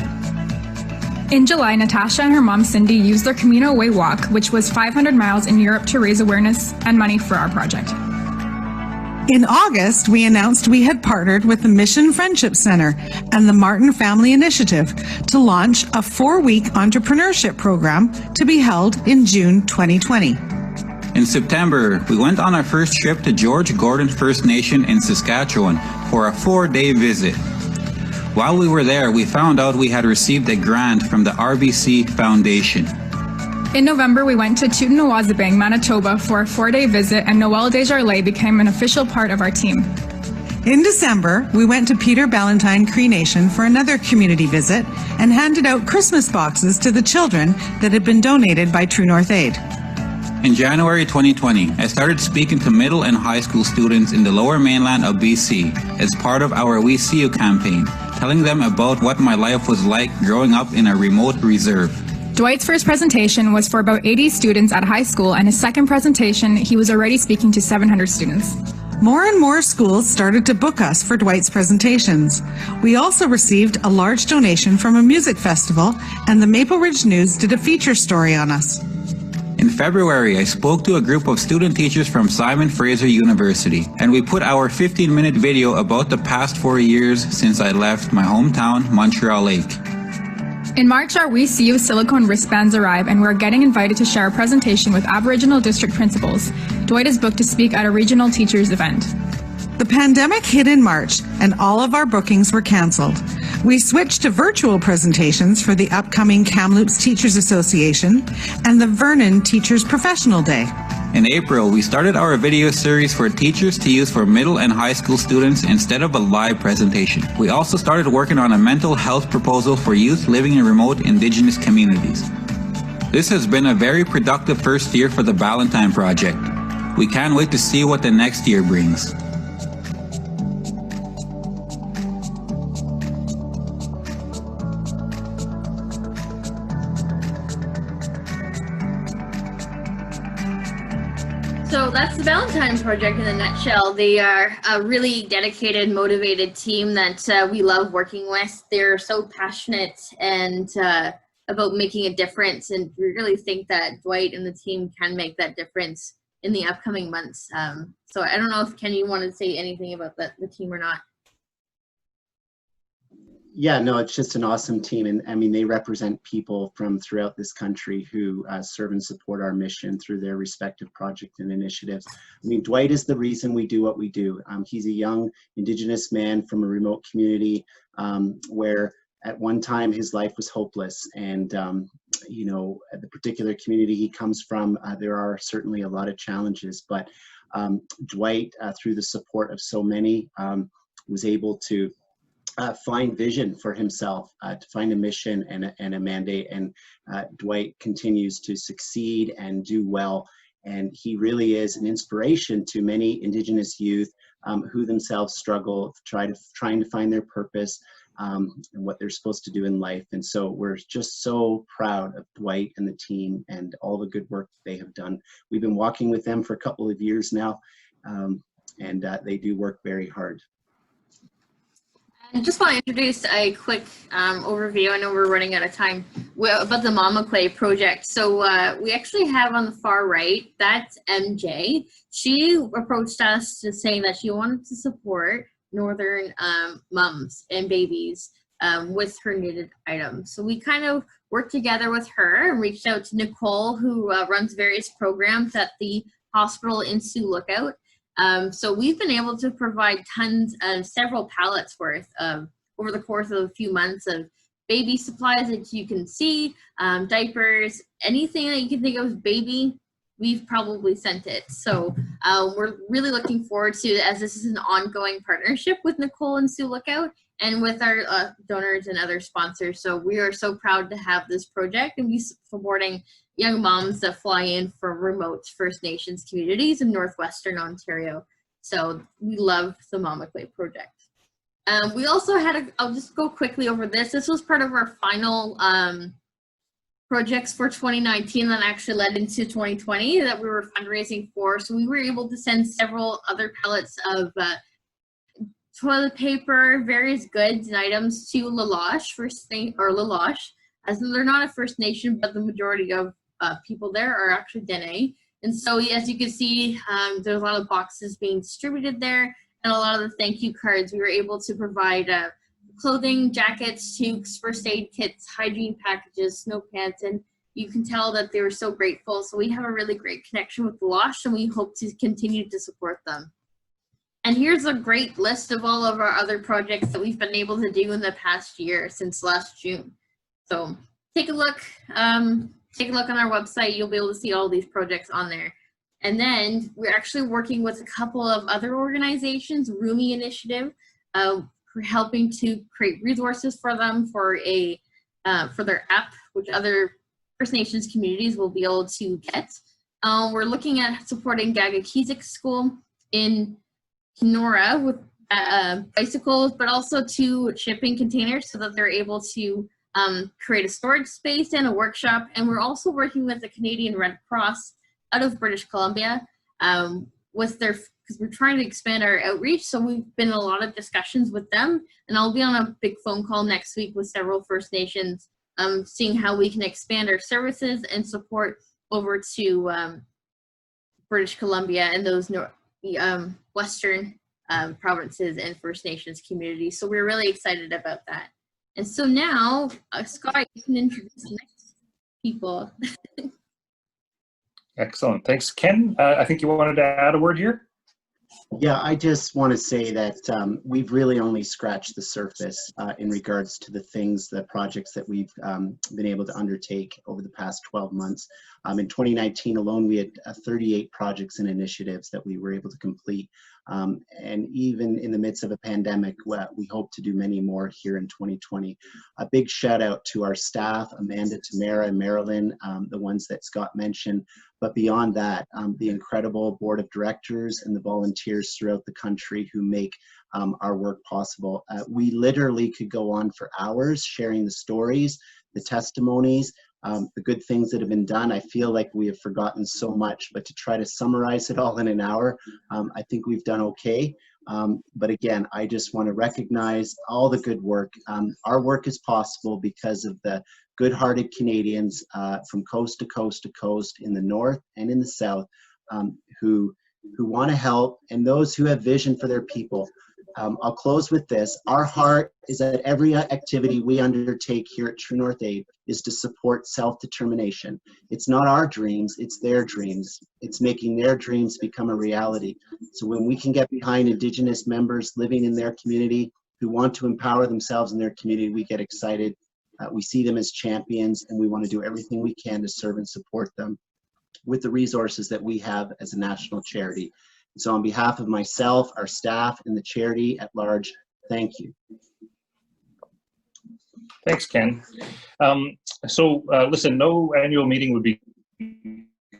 In July, Natasha and her mom Cindy used their Camino Way walk, which was 500 miles in Europe, to raise awareness and money for our project. In August, we announced we had partnered with the Mission Friendship Center and the Martin Family Initiative to launch a 4-week entrepreneurship program to be held in June 2020. In September, we went on our first trip to George Gordon First Nation in Saskatchewan for a 4-day visit. While we were there, we found out we had received a grant from the RBC Foundation. In November, we went to Tootenawazabang, Manitoba for a 4-day visit, and Noel Desjardins became an official part of our team. In December, we went to Peter Ballantine Cree Nation for another community visit and handed out Christmas boxes to the children that had been donated by True North Aid. In January 2020, I started speaking to middle and high school students in the lower mainland of BC as part of our We See You campaign, telling them about what my life was like growing up in a remote reserve. Dwight's first presentation was for about 80 students at high school, and his second presentation, he was already speaking to 700 students. More and more schools started to book us for Dwight's presentations. We also received a large donation from a music festival, and the Maple Ridge News did a feature story on us. In February, I spoke to a group of student teachers from Simon Fraser University, and we put our 15-minute video about the past 4 years since I left my hometown, Montreal Lake. In March, our We See You silicone wristbands arrive, and we're getting invited to share a presentation with Aboriginal district principals. Dwight is booked to speak at a regional teachers event. The pandemic hit in March, and all of our bookings were canceled. We switched to virtual presentations for the upcoming Kamloops Teachers Association and the Vernon Teachers Professional Day. In April, we started our video series for teachers to use for middle and high school students instead of a live presentation. We also started working on a mental health proposal for youth living in remote Indigenous communities. This has been a very productive first year for the Ballantine Project. We can't wait to see what the next year brings. So that's the Ballantine Project in a nutshell. They are a really dedicated, motivated team that we love working with. They're so passionate and about making a difference, and we really think that Dwight and the team can make that difference in the upcoming months. So I don't know if Ken, you want to say anything about the team or not. Yeah, no, it's just an awesome team. And I mean, they represent people from throughout this country who serve and support our mission through their respective projects and initiatives. I mean, Dwight is the reason we do what we do. He's a young Indigenous man from a remote community where at one time his life was hopeless, and you know, the particular community he comes from, there are certainly a lot of challenges, but Dwight, through the support of so many, was able to find vision for himself, to find a mission and a mandate, and Dwight continues to succeed and do well, and he really is an inspiration to many Indigenous youth who themselves struggle, trying to find their purpose and what they're supposed to do in life. And so we're just so proud of Dwight and the team and all the good work they have done. We've been walking with them for a couple of years now, and they do work very hard. I just want to introduce a quick overview. I know we're running out of time about the Mama Clay project. So we actually have on the far right, that's MJ. She approached us to saying that she wanted to support Northern mums and babies with her knitted items. So we kind of worked together with her and reached out to Nicole, who runs various programs at the hospital in Sioux Lookout. So we've been able to provide tons of several pallets worth of, over the course of a few months, of baby supplies that you can see, diapers, anything that you can think of baby, we've probably sent it. So we're really looking forward to, as this is an ongoing partnership with Nicole and Sioux Lookout and with our donors and other sponsors. So we are so proud to have this project and be supporting young moms that fly in from remote First Nations communities in Northwestern Ontario. So we love the Mama Clay project. We also had, I'll just go quickly over this. This was part of our final projects for 2019 that actually led into 2020 that we were fundraising for. So we were able to send several other pallets of toilet paper, various goods and items to La Loche, as they're not a First Nation, but the majority of people there are actually Dene. And so as you can see, there's a lot of boxes being distributed there and a lot of the thank you cards. We were able to provide clothing, jackets, toques, first aid kits, hygiene packages, snow pants, and you can tell that they were so grateful. So we have a really great connection with La Loche and we hope to continue to support them. And here's a great list of all of our other projects that we've been able to do in the past year since last June. So take a look on our website. You'll be able to see all these projects on there. And then we're actually working with a couple of other organizations, Rumi Initiative, for helping to create resources for them for their app, which other First Nations communities will be able to get. We're looking at supporting Gagakizik School in Kenora with bicycles, but also 2 shipping containers so that they're able to create a storage space and a workshop. And we're also working with the Canadian Red Cross out of British Columbia with their, because we're trying to expand our outreach. So we've been in a lot of discussions with them, and I'll be on a big phone call next week with several First Nations, seeing how we can expand our services and support over to British Columbia and those Western provinces and First Nations communities. So we're really excited about that. And so now, Scott, you can introduce the next people. Excellent. Thanks, Ken. I think you wanted to add a word here? Yeah, I just want to say that we've really only scratched the surface in regards to the things, the projects that we've been able to undertake over the past 12 months. In 2019 alone, we had 38 projects and initiatives that we were able to complete. And even in the midst of a pandemic, we hope to do many more here in 2020. A big shout out to our staff, Amanda, Tamara, and Marilyn, the ones that Scott mentioned. But beyond that, the incredible board of directors and the volunteers throughout the country who make our work possible. We literally could go on for hours sharing the stories, the testimonies, the good things that have been done. I feel like we have forgotten so much, but to try to summarize it all in an hour, I think we've done okay. But again, I just want to recognize all the good work. Our work is possible because of the good-hearted Canadians from coast to coast to coast in the north and in the south who want to help, and those who have vision for their people. I'll close with this. Our heart is that every activity we undertake here at True North Aid is to support self-determination. It's not our dreams, it's their dreams. It's making their dreams become a reality. So when we can get behind Indigenous members living in their community, who want to empower themselves in their community. We get excited. We see them as champions, and we want to do everything we can to serve and support them with the resources that we have as a national charity. And so on behalf of myself, our staff, and the charity at large, thank you. Thanks, Ken. Listen, no annual meeting would be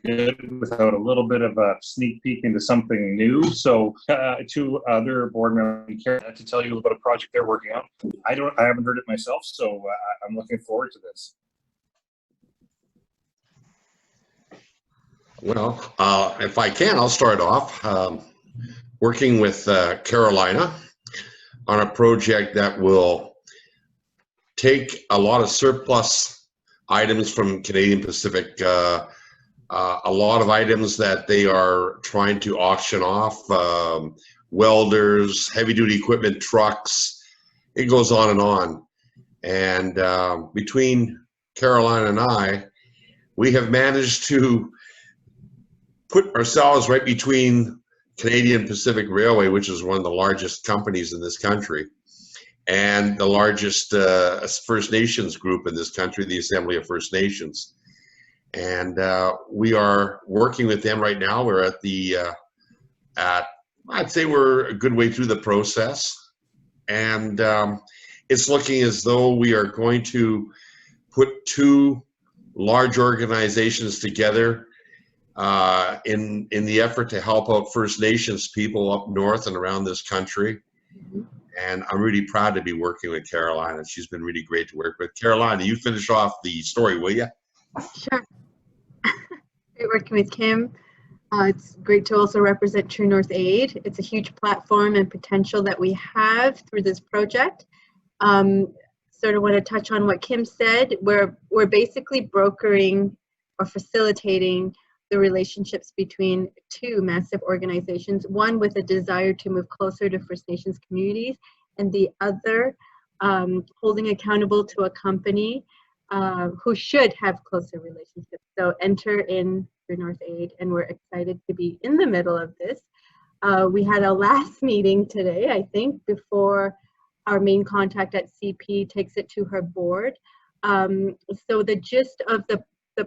good without a little bit of a sneak peek into something new. So two other board members to tell you about a project they're working on. I haven't heard it myself, so I'm looking forward to this. Well, if I can, I'll start off working with Carolina on a project that will take a lot of surplus items from Canadian Pacific, a lot of items that they are trying to auction off, welders, heavy-duty equipment, trucks, it goes on and on. And between Carolina and I, we have managed to put ourselves right between Canadian Pacific Railway, which is one of the largest companies in this country, and the largest First Nations group in this country, the Assembly of First Nations. And we are working with them right now. We're at the, I'd say we're a good way through the process. And it's looking as though we are going to put two large organizations together in the effort to help out First Nations people up north and around this country. And I'm really proud to be working with Carolina. She's been really great to work with. Carolina, you finish off the story, will you? Sure. Great working with Kim. It's great to also represent True North Aid. It's a huge platform and potential that we have through this project. Sort of want to touch on what Kim said. We're basically brokering or facilitating the relationships between two massive organizations, one with a desire to move closer to First Nations communities, and the other holding accountable to a company who should have closer relationships. So enter in True North Aid, and we're excited to be in the middle of this. We had a last meeting today, I think, before our main contact at CP takes it to her board. So the gist of the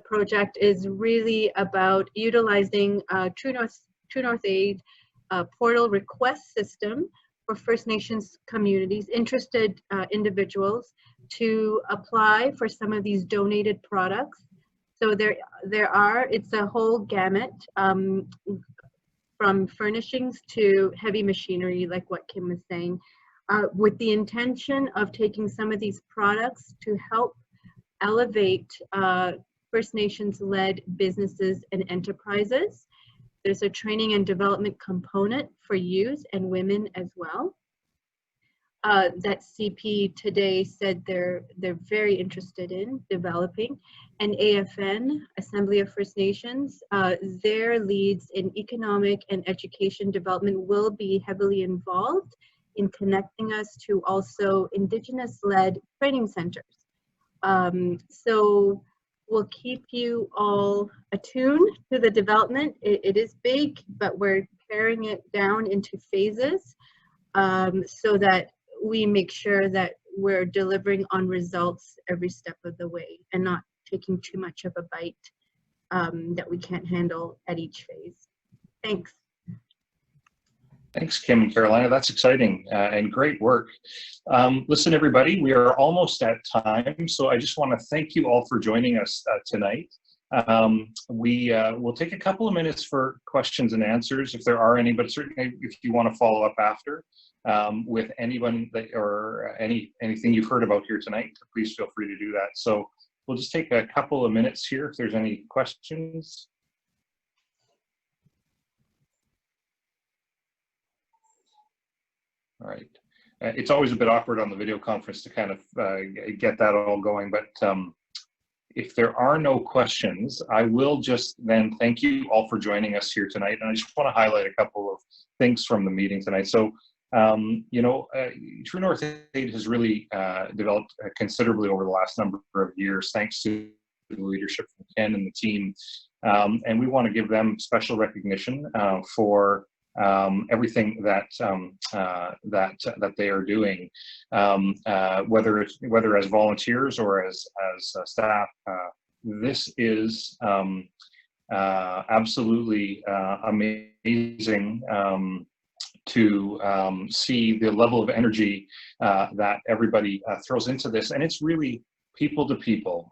project is really about utilizing True North Aid portal request system for First Nations communities, interested individuals, to apply for some of these donated products. So it's a whole gamut from furnishings to heavy machinery, like what Kim was saying, with the intention of taking some of these products to help elevate First Nations-led businesses and enterprises. There's a training and development component for youth and women as well. That CP today said they're very interested in developing. And AFN, Assembly of First Nations, their leads in economic and education development will be heavily involved in connecting us to also Indigenous-led training centers. So we'll keep you all attuned to the development. It is big, but we're paring it down into phases so that we make sure that we're delivering on results every step of the way and not taking too much of a bite that we can't handle at each phase. Thanks. Thanks, Kim and Carolina. That's exciting and great work. Listen, everybody, we are almost at time, so I just want to thank you all for joining us tonight. We will take a couple of minutes for questions and answers if there are any, but certainly if you want to follow up after with anyone or anything you've heard about here tonight, please feel free to do that. So we'll just take a couple of minutes here if there's any questions. All right. It's always a bit awkward on the video conference to kind of get that all going, but if there are no questions, I will just then thank you all for joining us here tonight. And I just want to highlight a couple of things from the meeting tonight. So, True North Aid has really developed considerably over the last number of years, thanks to the leadership from Ken and the team. And we want to give them special recognition for everything that that they are doing, whether as volunteers or as staff. This is absolutely amazing to see the level of energy that everybody throws into this, and it's really people to people.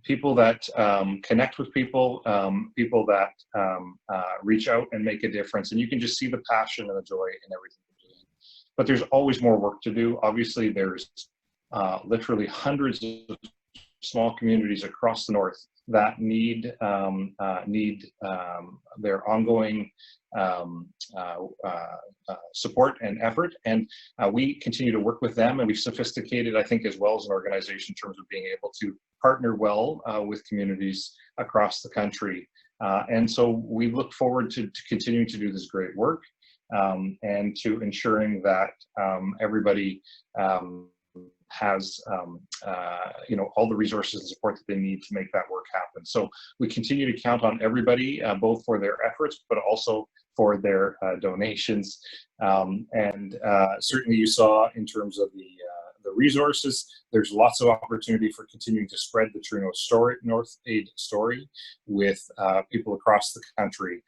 People that connect with people, people that reach out and make a difference. And you can just see the passion and the joy in everything they're doing. But there's always more work to do. Obviously, there's literally hundreds of small communities across the north that need their ongoing support and effort, and we continue to work with them, and we've sophisticated, I think, as well as an organization in terms of being able to partner well with communities across the country. And so we look forward to continuing to do this great work, and to ensuring that everybody has all the resources and support that they need to make that work happen. So we continue to count on everybody, both for their efforts, but also for their donations. And certainly you saw in terms of the resources, there's lots of opportunity for continuing to spread the True North Aid story with people across the country.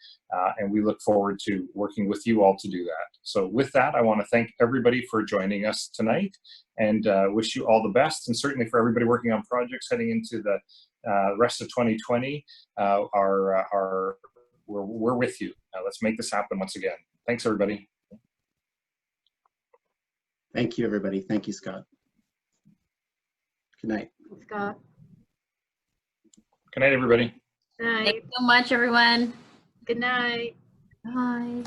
And we look forward to working with you all to do that. So with that, I want to thank everybody for joining us tonight, and wish you all the best. And certainly for everybody working on projects heading into the rest of 2020, we're with you. Let's make this happen once again. Thanks, everybody. Thank you, everybody. Thank you, Scott. Good night. Scott. Good night, everybody. Night. Thanks so much, everyone. Good night. Bye.